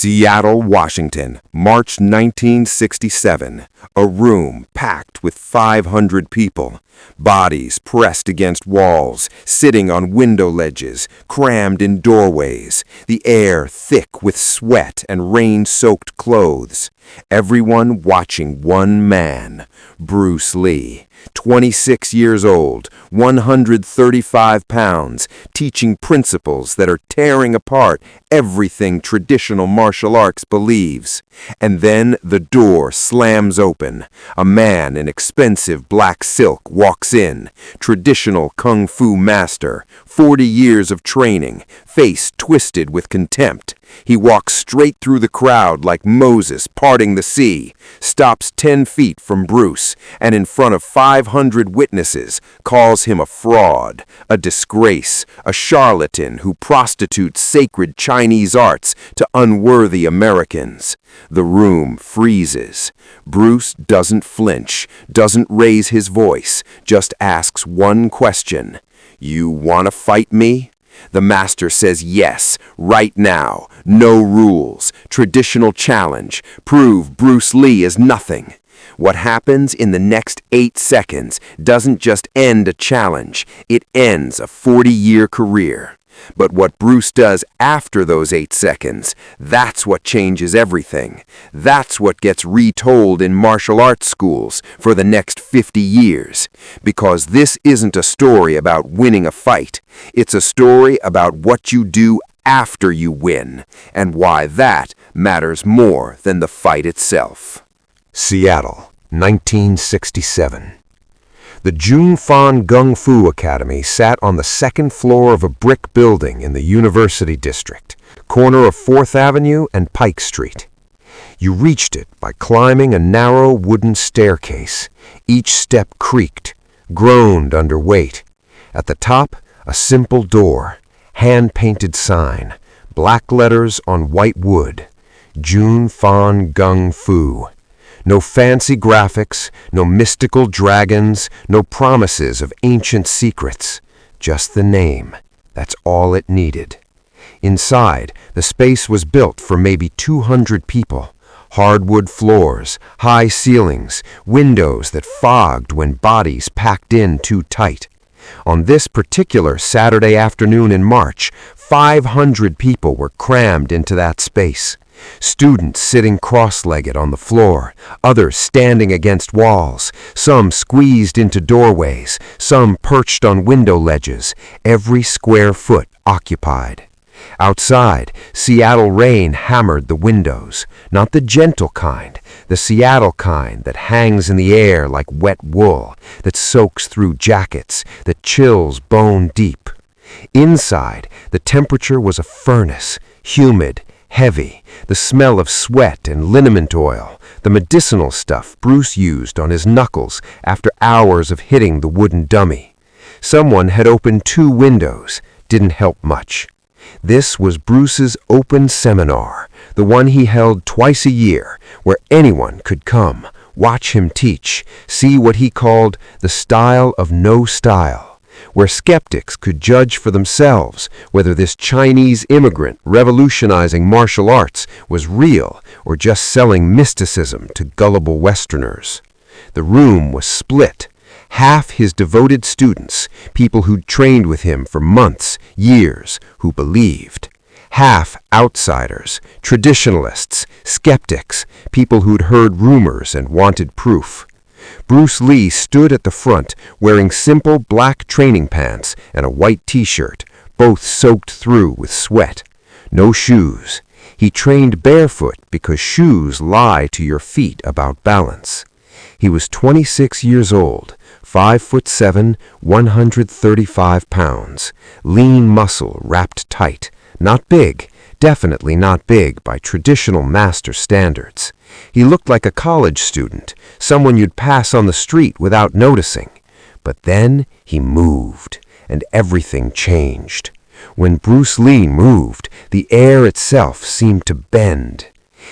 Seattle, Washington, March 1967. A room packed with 500 people. Bodies pressed against walls, sitting on window ledges, crammed in doorways. The air thick with sweat and rain-soaked clothes. Everyone watching one man, Bruce Lee. 26 years old, 135 pounds, teaching principles that are tearing apart everything traditional martial arts believes. And then the door slams open. A man in expensive black silk walks in. Traditional kung fu master, 40 years of training, face twisted with contempt. He walks straight through the crowd like Moses parting the sea, stops 10 feet from Bruce, and in front of 500 witnesses calls him a fraud, a disgrace, a charlatan who prostitutes sacred Chinese arts to unworthy Americans. The room freezes. Bruce doesn't flinch, doesn't raise his voice, just asks one question. "You want to fight me?" The master says yes, right now. No rules. Traditional challenge. Prove Bruce Lee is nothing. What happens in the next 8 seconds doesn't just end a challenge. It ends a 40-year career. But what Bruce does after those 8 seconds, that's what changes everything. That's what gets retold in martial arts schools for the next 50 years. Because this isn't a story about winning a fight. It's a story about what you do after you win, and why that matters more than the fight itself. Seattle, 1967. The Jun Fan Gung Fu Academy sat on the second floor of a brick building in the University District, corner of 4th Avenue and Pike Street. You reached it by climbing a narrow wooden staircase. Each step creaked, groaned under weight. At the top, a simple door, hand-painted sign, black letters on white wood, Jun Fan Gung Fu. No fancy graphics, no mystical dragons, no promises of ancient secrets. Just the name. That's all it needed. Inside, the space was built for maybe 200 people. Hardwood floors, high ceilings, windows that fogged when bodies packed in too tight. On this particular Saturday afternoon in March, 500 people were crammed into that space. Students sitting cross-legged on the floor, others standing against walls, some squeezed into doorways, some perched on window ledges, every square foot occupied. Outside, Seattle rain hammered the windows, not the gentle kind, the Seattle kind that hangs in the air like wet wool, that soaks through jackets, that chills bone deep. Inside, the temperature was a furnace, humid, heavy, the smell of sweat and liniment oil, the medicinal stuff Bruce used on his knuckles after hours of hitting the wooden dummy. Someone had opened 2 windows, didn't help much. This was Bruce's open seminar, the one he held twice a year, where anyone could come, watch him teach, see what he called the style of no style, where skeptics could judge for themselves whether this Chinese immigrant revolutionizing martial arts was real or just selling mysticism to gullible Westerners. The room was split. Half his devoted students, people who'd trained with him for months, years, who believed. Half outsiders, traditionalists, skeptics, people who'd heard rumors and wanted proof. Bruce Lee stood at the front wearing simple black training pants and a white t-shirt, both soaked through with sweat. No shoes. He trained barefoot because shoes lie to your feet about balance. He was 26 years old, 5'7", 135 pounds, lean muscle wrapped tight, not big, definitely not big by traditional master standards. He looked like a college student, someone you'd pass on the street without noticing. But then he moved, and everything changed. When Bruce Lee moved, the air itself seemed to bend.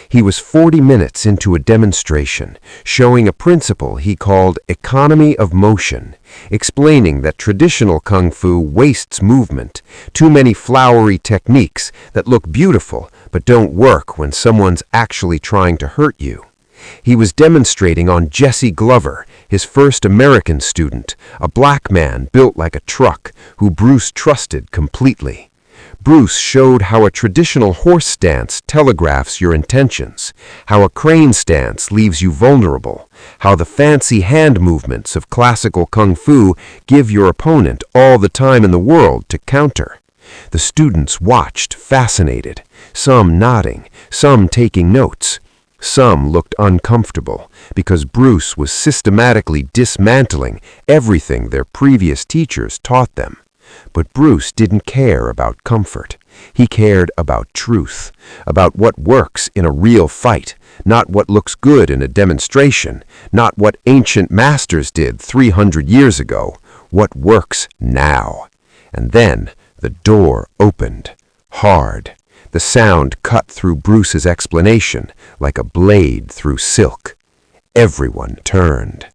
He was 40 minutes into a demonstration, showing a principle he called economy of motion, explaining that traditional kung fu wastes movement, too many flowery techniques that look beautiful but don't work when someone's actually trying to hurt you. He was demonstrating on Jesse Glover, his first American student, a black man built like a truck who Bruce trusted completely. Bruce showed how a traditional horse stance telegraphs your intentions, how a crane stance leaves you vulnerable, how the fancy hand movements of classical kung fu give your opponent all the time in the world to counter. The students watched, fascinated, some nodding, some taking notes. Some looked uncomfortable because Bruce was systematically dismantling everything their previous teachers taught them. But Bruce didn't care about comfort. He cared about truth, about what works in a real fight, not what looks good in a demonstration, not what ancient masters did 300 years ago, what works now. And then the door opened, hard. The sound cut through Bruce's explanation like a blade through silk. Everyone turned.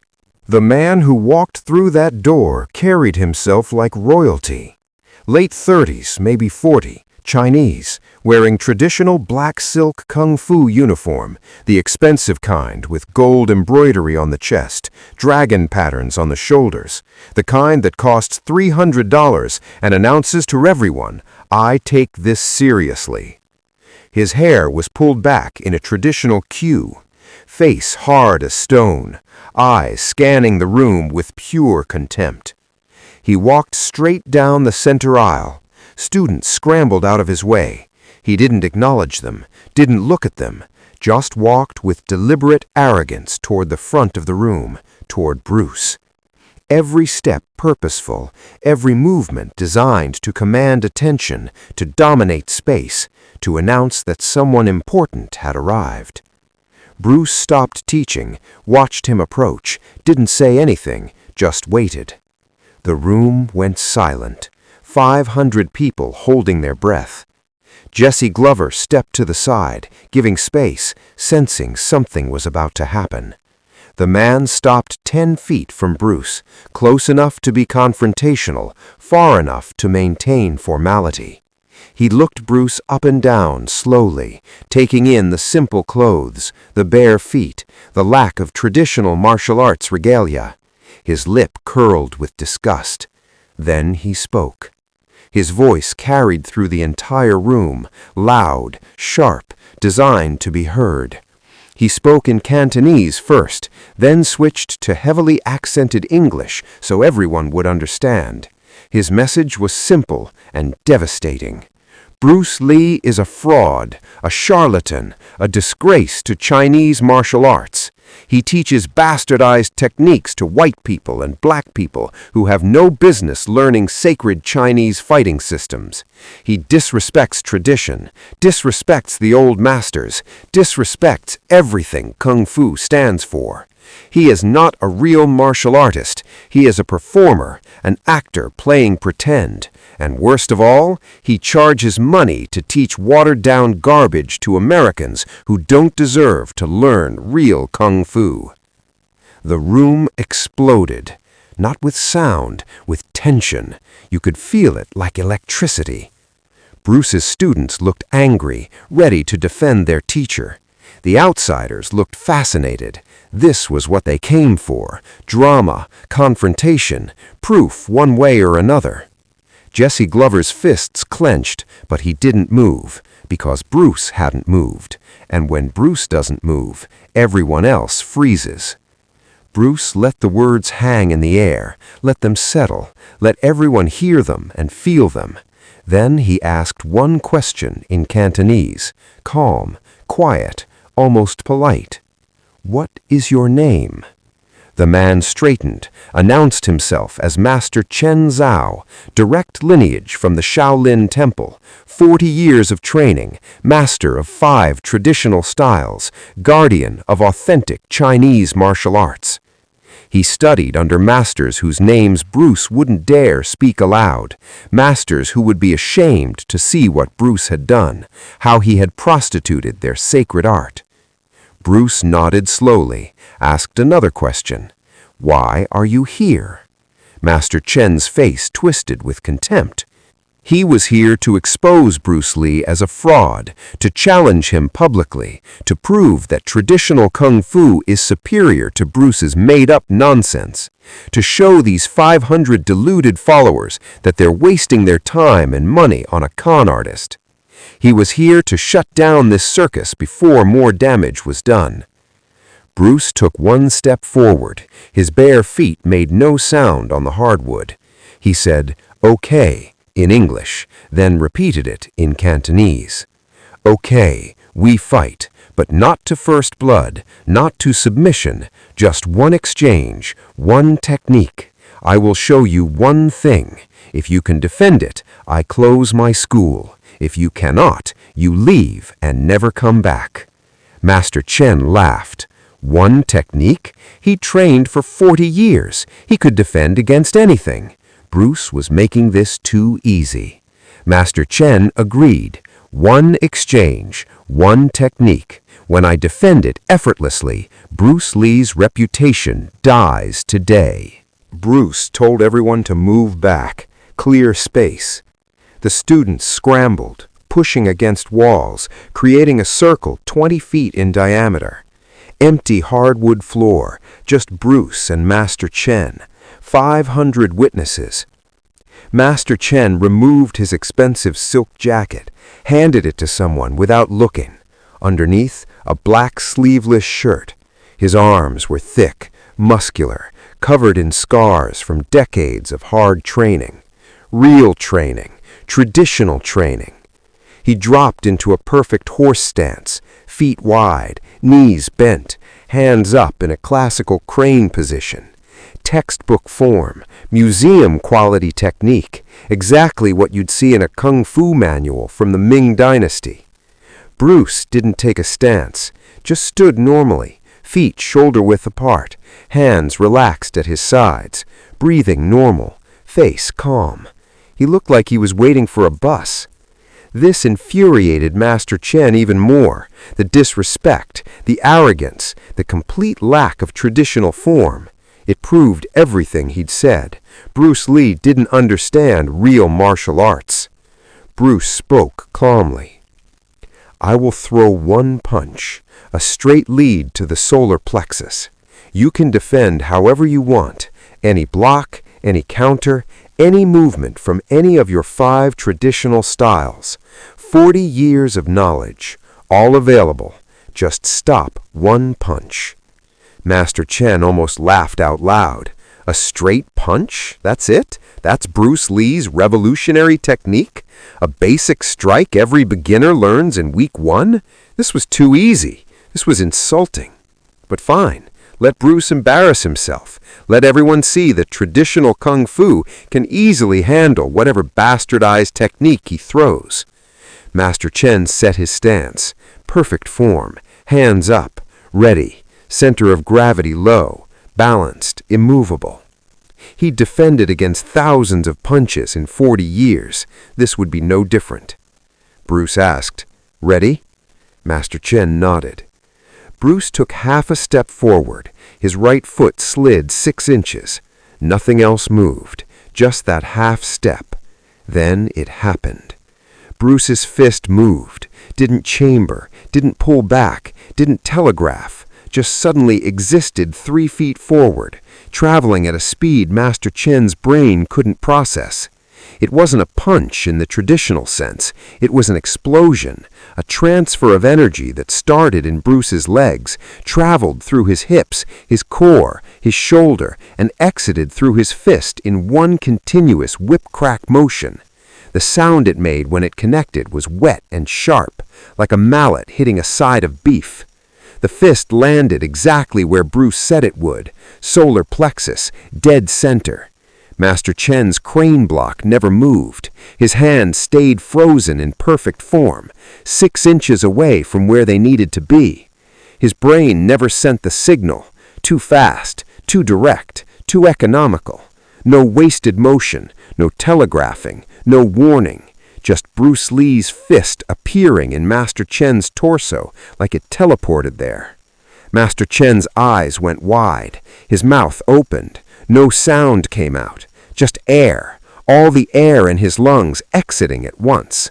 The man who walked through that door carried himself like royalty. Late 30s, maybe 40, Chinese, wearing traditional black silk kung fu uniform, the expensive kind with gold embroidery on the chest, dragon patterns on the shoulders, the kind that costs $300 and announces to everyone, "I take this seriously." His hair was pulled back in a traditional queue, face hard as stone, eyes scanning the room with pure contempt. He walked straight down the center aisle. Students scrambled out of his way. He didn't acknowledge them, didn't look at them, just walked with deliberate arrogance toward the front of the room, toward Bruce. Every step purposeful, every movement designed to command attention, to dominate space, to announce that someone important had arrived. Bruce stopped teaching, watched him approach, didn't say anything, just waited. The room went silent, 500 people holding their breath. Jesse Glover stepped to the side, giving space, sensing something was about to happen. The man stopped 10 feet from Bruce, close enough to be confrontational, far enough to maintain formality. He looked Bruce up and down slowly, taking in the simple clothes, the bare feet, the lack of traditional martial arts regalia. His lip curled with disgust. Then he spoke. His voice carried through the entire room, loud, sharp, designed to be heard. He spoke in Cantonese first, then switched to heavily accented English so everyone would understand. His message was simple and devastating. Bruce Lee is a fraud, a charlatan, a disgrace to Chinese martial arts. He teaches bastardized techniques to white people and black people who have no business learning sacred Chinese fighting systems. He disrespects tradition, disrespects the old masters, disrespects everything Kung Fu stands for. He is not a real martial artist. He is a performer, an actor playing pretend. And worst of all, he charges money to teach watered-down garbage to Americans who don't deserve to learn real Kung Fu. The room exploded, not with sound, with tension. You could feel it like electricity. Bruce's students looked angry, ready to defend their teacher. The outsiders looked fascinated. This was what they came for: drama, confrontation, proof one way or another. Jesse Glover's fists clenched, but he didn't move, because Bruce hadn't moved. And when Bruce doesn't move, everyone else freezes. Bruce let the words hang in the air, let them settle, let everyone hear them and feel them. Then he asked one question in Cantonese, calm, quiet, almost polite. "What is your name?" The man straightened, announced himself as Master Chen Zhao, direct lineage from the Shaolin Temple, 40 years of training, master of 5 traditional styles, guardian of authentic Chinese martial arts. He studied under masters whose names Bruce wouldn't dare speak aloud, masters who would be ashamed to see what Bruce had done, how he had prostituted their sacred art. Bruce nodded slowly, asked another question. "Why are you here?" Master Chen's face twisted with contempt. He was here to expose Bruce Lee as a fraud, to challenge him publicly, to prove that traditional kung fu is superior to Bruce's made-up nonsense, to show these 500 deluded followers that they're wasting their time and money on a con artist. He was here to shut down this circus before more damage was done. Bruce took one step forward. His bare feet made no sound on the hardwood. He said, "Okay," in English, then repeated it in Cantonese. "Okay, we fight, but not to first blood, not to submission, just one exchange, one technique. I will show you one thing. If you can defend it, I close my school. If you cannot, you leave and never come back." Master Chen laughed. One technique? He trained for 40 years. He could defend against anything. Bruce was making this too easy. Master Chen agreed. One exchange, one technique. When I defend it effortlessly, Bruce Lee's reputation dies today. Bruce told everyone to move back, clear space. The students scrambled, pushing against walls, creating a circle 20 feet in diameter. Empty hardwood floor, just Bruce and Master Chen. 500 witnesses. Master Chen removed his expensive silk jacket, handed it to someone without looking. Underneath, a black sleeveless shirt. His arms were thick, muscular, covered in scars from decades of hard training. Real training, traditional training. He dropped into a perfect horse stance, feet wide, knees bent, hands up in a classical crane position. Textbook form, museum-quality technique, exactly what you'd see in a kung fu manual from the Ming Dynasty. Bruce didn't take a stance, just stood normally, feet shoulder-width apart, hands relaxed at his sides, breathing normal, face calm. He looked like he was waiting for a bus. This infuriated Master Chen even more, the disrespect, the arrogance, the complete lack of traditional form. It proved everything he'd said. Bruce Lee didn't understand real martial arts. Bruce spoke calmly. "I will throw one punch, a straight lead to the solar plexus. You can defend however you want, any block, any counter, any movement from any of your 5 traditional styles. 40 years of knowledge, all available. Just stop one punch." Master Chen almost laughed out loud. A straight punch? That's it? That's Bruce Lee's revolutionary technique? A basic strike every beginner learns in week 1? This was too easy. This was insulting. But fine. Let Bruce embarrass himself. Let everyone see that traditional kung fu can easily handle whatever bastardized technique he throws. Master Chen set his stance. Perfect form. Hands up. Ready. Center of gravity low. Balanced. Immovable. He defended against thousands of punches in 40 years. This would be no different. Bruce asked, "Ready?" Master Chen nodded. Bruce took half a step forward. His right foot slid 6 inches. Nothing else moved, just that half step. Then it happened. Bruce's fist moved, didn't chamber, didn't pull back, didn't telegraph, just suddenly existed 3 feet forward, traveling at a speed Master Chen's brain couldn't process. It wasn't a punch in the traditional sense. It was an explosion, a transfer of energy that started in Bruce's legs, traveled through his hips, his core, his shoulder, and exited through his fist in one continuous whip-crack motion. The sound it made when it connected was wet and sharp, like a mallet hitting a side of beef. The fist landed exactly where Bruce said it would, solar plexus, dead center. Master Chen's crane block never moved. His hands stayed frozen in perfect form, 6 inches away from where they needed to be. His brain never sent the signal. Too fast, Too direct, too economical. No wasted motion, no telegraphing, no warning. Just Bruce Lee's fist appearing in Master Chen's torso like it teleported there. Master Chen's eyes went wide. His mouth opened. No sound came out. Just air. All the air in his lungs exiting at once.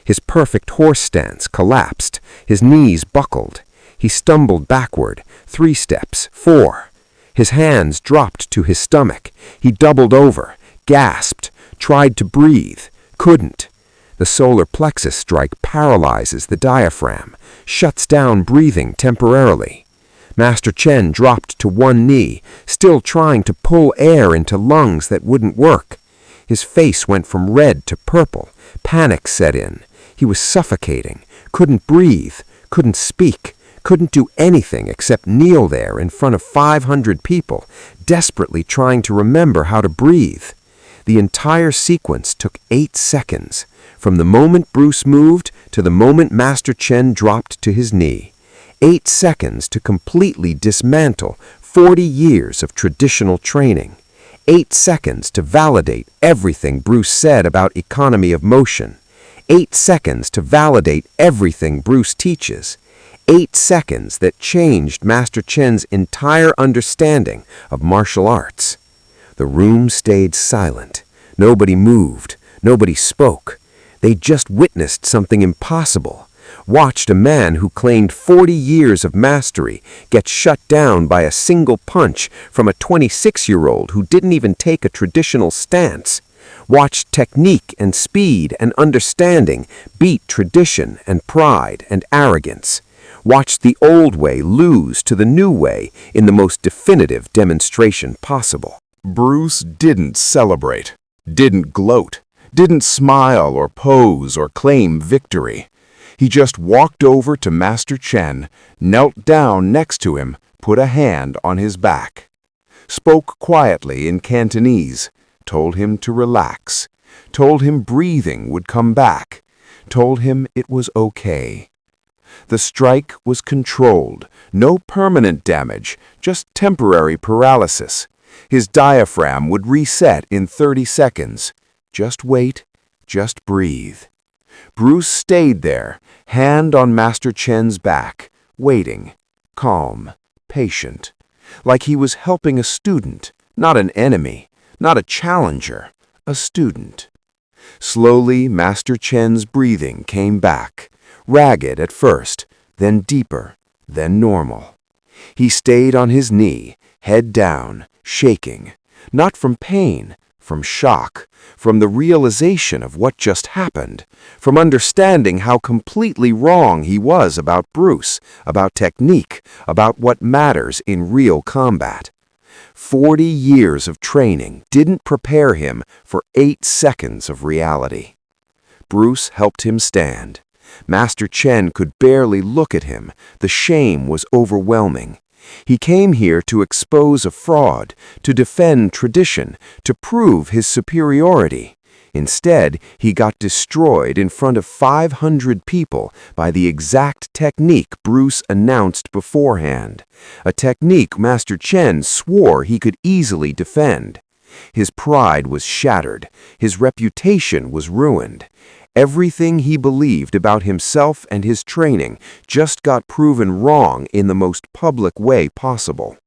His perfect horse stance collapsed. His knees buckled. He stumbled backward. 3 steps, 4. His hands dropped to his stomach. He doubled over, gasped, tried to breathe, couldn't. The solar plexus strike paralyzes the diaphragm, shuts down breathing temporarily. Master Chen dropped to one knee, still trying to pull air into lungs that wouldn't work. His face went from red to purple. Panic set in. He was suffocating, couldn't breathe, couldn't speak, couldn't do anything except kneel there in front of 500 people, desperately trying to remember how to breathe. The entire sequence took 8 seconds, from the moment Bruce moved to the moment Master Chen dropped to his knee. 8 seconds to completely dismantle 40 years of traditional training. 8 seconds to validate everything Bruce said about economy of motion. 8 seconds to validate everything Bruce teaches. 8 seconds that changed Master Chen's entire understanding of martial arts. The room stayed silent. Nobody moved. Nobody spoke. They just witnessed something impossible. Watched a man who claimed 40 years of mastery get shut down by a single punch from a 26-year-old who didn't even take a traditional stance. Watched technique and speed and understanding beat tradition and pride and arrogance. Watched the old way lose to the new way in the most definitive demonstration possible. Bruce didn't celebrate, didn't gloat, didn't smile or pose or claim victory. He just walked over to Master Chen, knelt down next to him, put a hand on his back. Spoke quietly in Cantonese, told him to relax, told him breathing would come back, told him it was okay. The strike was controlled, no permanent damage, just temporary paralysis. His diaphragm would reset in 30 seconds. Just wait, just breathe. Bruce stayed there, hand on Master Chen's back, waiting, calm, patient, like he was helping a student, not an enemy, not a challenger, a student. Slowly, Master Chen's breathing came back, ragged at first, then deeper, then normal. He stayed on his knee, head down, shaking, not from pain, from shock, from the realization of what just happened, from understanding how completely wrong he was about Bruce, about technique, about what matters in real combat. 40 years of training didn't prepare him for 8 seconds of reality. Bruce helped him stand. Master Chen could barely look at him. The shame was overwhelming. He came here to expose a fraud, to defend tradition, to prove his superiority. Instead, he got destroyed in front of 500 people by the exact technique Bruce announced beforehand, a technique Master Chen swore he could easily defend. His pride was shattered. His reputation was ruined. Everything he believed about himself and his training just got proven wrong in the most public way possible.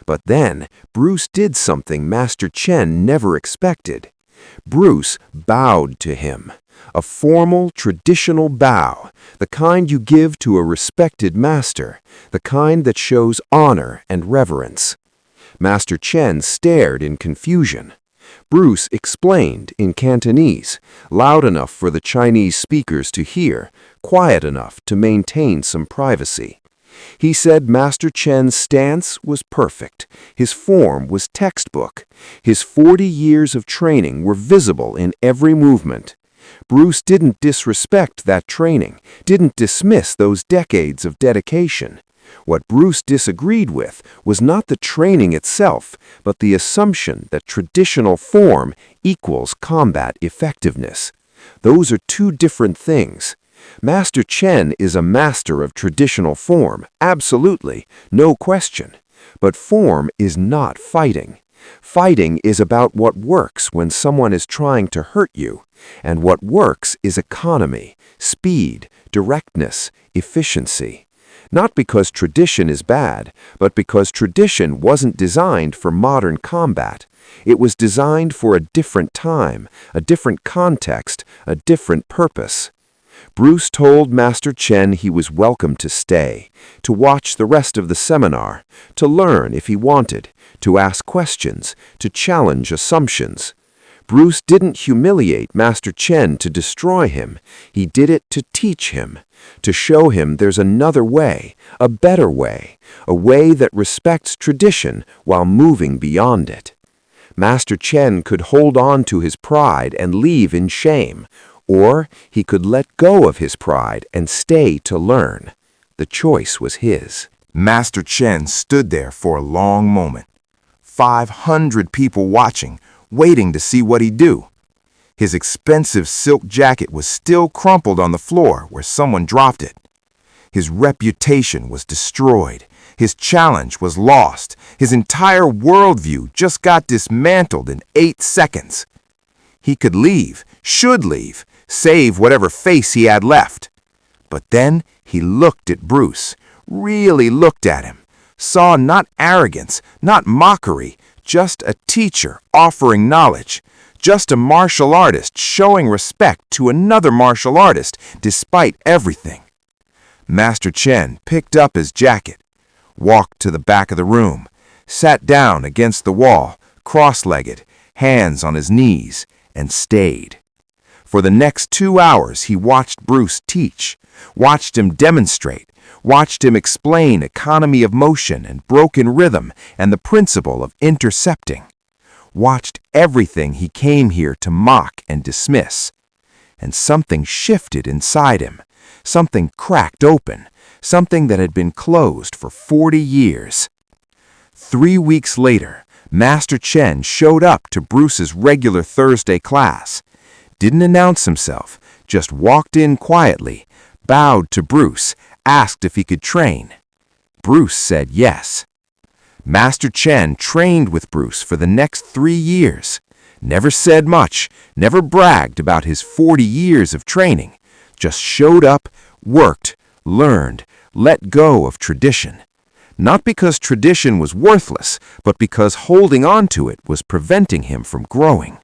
But then, Bruce did something Master Chen never expected. Bruce bowed to him. A formal, traditional bow, the kind you give to a respected master, the kind that shows honor and reverence. Master Chen stared in confusion. Bruce explained in Cantonese, loud enough for the Chinese speakers to hear, quiet enough to maintain some privacy. He said Master Chen's stance was perfect. His form was textbook. His 40 years of training were visible in every movement. Bruce didn't disrespect that training, didn't dismiss those decades of dedication. What Bruce disagreed with was not the training itself, but the assumption that traditional form equals combat effectiveness. Those are two different things. Master Chen is a master of traditional form, absolutely, no question. But form is not fighting. Fighting is about what works when someone is trying to hurt you, and what works is economy, speed, directness, efficiency. Not because tradition is bad, but because tradition wasn't designed for modern combat. It was designed for a different time, a different context, a different purpose. Bruce told Master Chen he was welcome to stay, to watch the rest of the seminar, to learn if he wanted, to ask questions, to challenge assumptions. Bruce didn't humiliate Master Chen to destroy him. He did it to teach him, to show him there's another way, a better way, a way that respects tradition while moving beyond it. Master Chen could hold on to his pride and leave in shame, or he could let go of his pride and stay to learn. The choice was his. Master Chen stood there for a long moment. 500 people watching, waiting to see what he'd do. His expensive silk jacket was still crumpled on the floor where someone dropped it. His reputation was destroyed. His challenge was lost. His entire worldview just got dismantled in 8 seconds. He could leave, should leave, save whatever face he had left. But then he looked at Bruce, really looked at him, saw not arrogance, not mockery, just a teacher offering knowledge, just a martial artist showing respect to another martial artist despite everything. Master Chen picked up his jacket, walked to the back of the room, sat down against the wall, cross-legged, hands on his knees, and stayed. For the next 2 hours he watched Bruce teach, watched him demonstrate, watched him explain economy of motion and broken rhythm and the principle of intercepting, watched everything he came here to mock and dismiss. And something shifted inside him, something cracked open, something that had been closed for 40 years. 3 weeks later, Master Chen showed up to Bruce's regular Thursday class, didn't announce himself, just walked in quietly, bowed to Bruce, asked if he could train. Bruce said yes. Master Chen trained with Bruce for the next 3 years, never said much, never bragged about his 40 years of training, just showed up, worked, learned, let go of tradition. Not because tradition was worthless, but because holding on to it was preventing him from growing.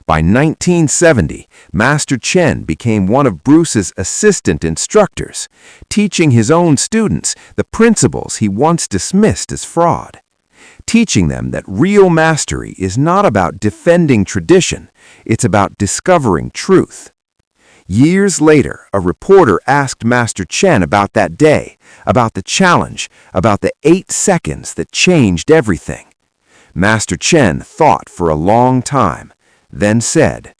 By 1970, Master Chen became one of Bruce's assistant instructors, teaching his own students the principles he once dismissed as fraud, teaching them that real mastery is not about defending tradition, it's about discovering truth. Years later, a reporter asked Master Chen about that day, about the challenge, about the 8 seconds that changed everything. Master Chen thought for a long time, then said,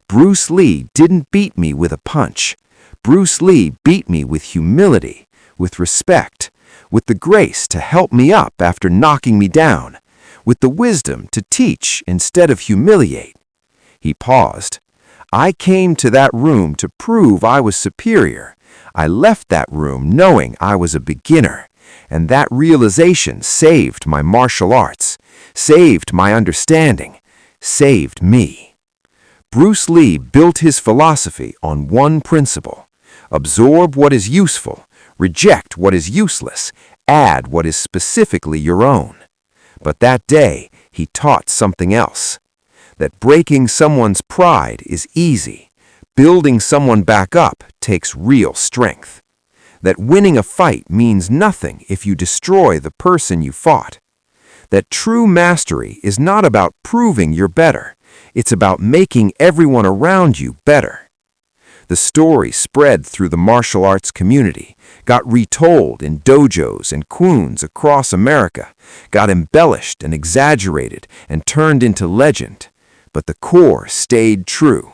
"Bruce Lee didn't beat me with a punch. Bruce Lee beat me with humility, with respect, with the grace to help me up after knocking me down, with the wisdom to teach instead of humiliate." He paused. "I came to that room to prove I was superior. I left that room knowing I was a beginner, and that realization saved my martial arts, saved my understanding, saved me." Bruce Lee built his philosophy on one principle: absorb what is useful, reject what is useless, add what is specifically your own. But that day, he taught something else: that breaking someone's pride is easy, building someone back up takes real strength, that winning a fight means nothing if you destroy the person you fought, that true mastery is not about proving you're better, it's about making everyone around you better. The story spread through the martial arts community, got retold in dojos and kwuns across America, got embellished and exaggerated and turned into legend. But the core stayed true.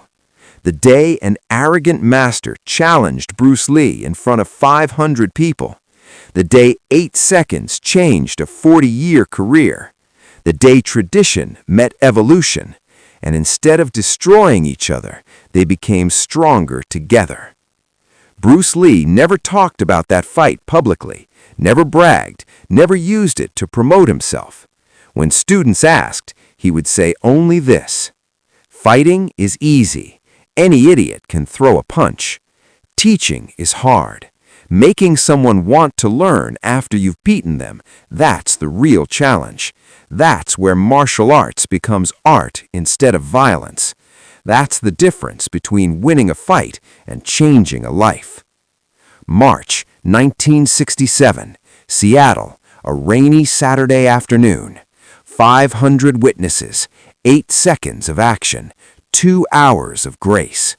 The day an arrogant master challenged Bruce Lee in front of 500 people, the day 8 seconds changed a 40-year career, the day tradition met evolution, and instead of destroying each other, they became stronger together. Bruce Lee never talked about that fight publicly, never bragged, never used it to promote himself. When students asked, he would say only this: "Fighting is easy. Any idiot can throw a punch. Teaching is hard. Making someone want to learn after you've beaten them, that's the real challenge. That's where martial arts becomes art instead of violence. That's the difference between winning a fight and changing a life." March 1967, Seattle, a rainy Saturday afternoon. 500 witnesses, 8 seconds of action, 2 hours of grace.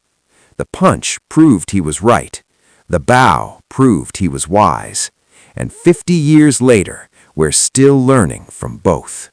The punch proved he was right. The bow proved he was wise. And 50 years later, we're still learning from both.